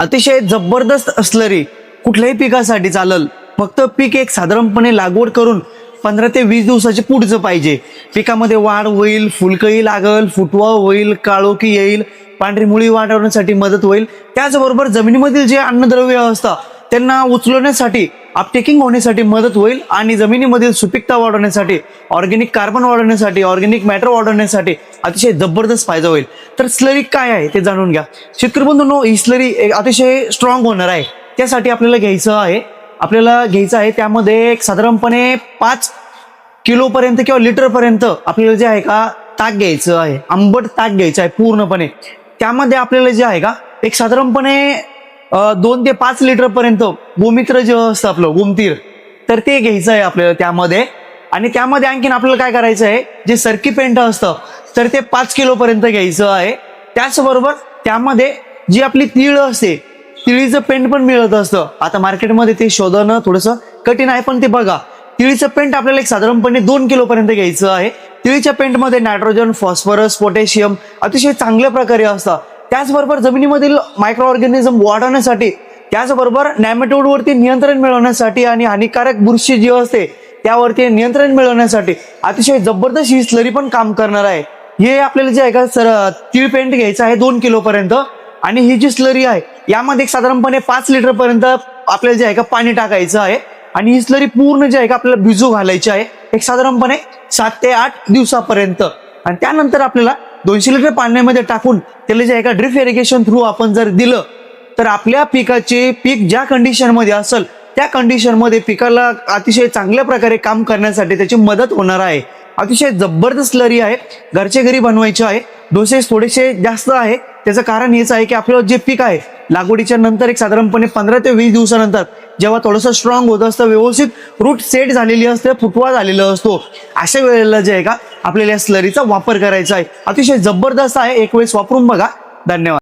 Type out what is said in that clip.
अतिशय जबरदस्त स्लरी कुठल्याही पिकासाठी चालल. फक्त पीक एक साधारणपणे लागवड करून 15 ते 20 दिवसाचे पुढचं पाहिजे. पिकामध्ये वाढ होईल, फुलकळी लागल, फुटवा होईल, काळोखी येईल, पांढरी मुळी वाढवण्यासाठी मदत होईल. त्याचबरोबर जमिनीमधील जे अन्नद्रव्य असतं त्यांना उचलवण्यासाठी, अपटेकिंग होण्यासाठी मदत होईल आणि जमिनीमधील सुपीकता वाढवण्यासाठी, ऑर्गॅनिक कार्बन वाढवण्यासाठी, ऑर्गॅनिक मॅटर वाढवण्यासाठी अतिशय जबरदस्त फायदा होईल. तर स्लरी काय आहे ते जाणून घ्या. शेतकरी बंधूंनो, ही स्लरी अतिशय स्ट्रॉंग होणार आहे. त्यासाठी आपल्याला घ्यायचं आहे त्यामध्ये एक साधारणपणे 5 किलोपर्यंत किंवा लिटरपर्यंत आपल्याला जे आहे का ताक घ्यायचं आहे, आंबट ताक घ्यायचं आहे पूर्णपणे. त्यामध्ये आपल्याला जे आहे का एक साधारणपणे 2 ते 5 लिटरपर्यंत गोमित्र जे असतं आपलं गोमतीर, तर ते घ्यायचं आहे आपल्याला त्यामध्ये. आणि त्यामध्ये आणखीन आपल्याला काय करायचं आहे, जे सरकी पेंट असतं तर ते 5 किलोपर्यंत घ्यायचं आहे. त्याचबरोबर त्यामध्ये जी आपली तीळ असते, तिळीचं पेंट पण मिळत असतं. आता मार्केटमध्ये ते शोधणं थोडंसं कठीण आहे, पण ते बघा, तिळीचं पेंट आपल्याला एक साधारणपणे 2 किलोपर्यंत घ्यायचं आहे. तिळीच्या पेंटमध्ये नायट्रोजन, फॉस्फरस, पोटॅशियम अतिशय चांगल्या प्रकारे असतं. त्याचबरोबर जमिनीमधील मायक्रो ऑर्गॅनिझम वाढवण्यासाठी, त्याचबरोबर नॅमेटोडवरती नियंत्रण मिळवण्यासाठी आणि हानिकारक बुरशी जी असते त्यावरती नियंत्रण मिळवण्यासाठी अतिशय जबरदस्त ही स्लरी पण काम करणार आहे. हे आपल्याला जे आहे का तीळ पेंट घ्यायचं आहे 2 किलोपर्यंत. आणि ही जी स्लरी आहे यामध्ये एक साधारणपणे 5 लिटरपर्यंत आपल्याला जे आहे का पाणी टाकायचं आहे. आणि ही स्लरी पूर्ण जे आहे का आपल्याला भिजू घालायची आहे एक साधारणपणे 7 ते 8 दिवसापर्यंत. आणि त्यानंतर आपल्याला 200 लिटर पाण्यामध्ये टाकून त्याला जे आहे का ड्रिप इरिगेशन थ्रू आपण जर दिलं तर आपल्या पीक ज्या कंडिशनमध्ये असेल त्या कंडिशनमध्ये पिकाला अतिशय चांगल्या प्रकारे काम करण्यासाठी त्याची मदत होणार आहे. अतिशय जबरदस्त स्लरी आहे, घरच्या घरी बनवायचे आहे. डोसेस थोडेसे जास्त आहे, त्याचं कारण हेच आहे की आपलं जे पीक आहे लागवडीच्या नंतर एक साधारणपणे 15 ते 20 दिवसानंतर जेव्हा थोडंसं स्ट्रॉंग होत असतं, व्यवस्थित रूट सेट झालेली असते, फुटवा झालेला असतो, अशा वेळेला जे आहे का आपल्याला या स्लरीचा वापर करायचा आहे. अतिशय जबरदस्त आहे, एक वेळेस वापरून बघा. धन्यवाद.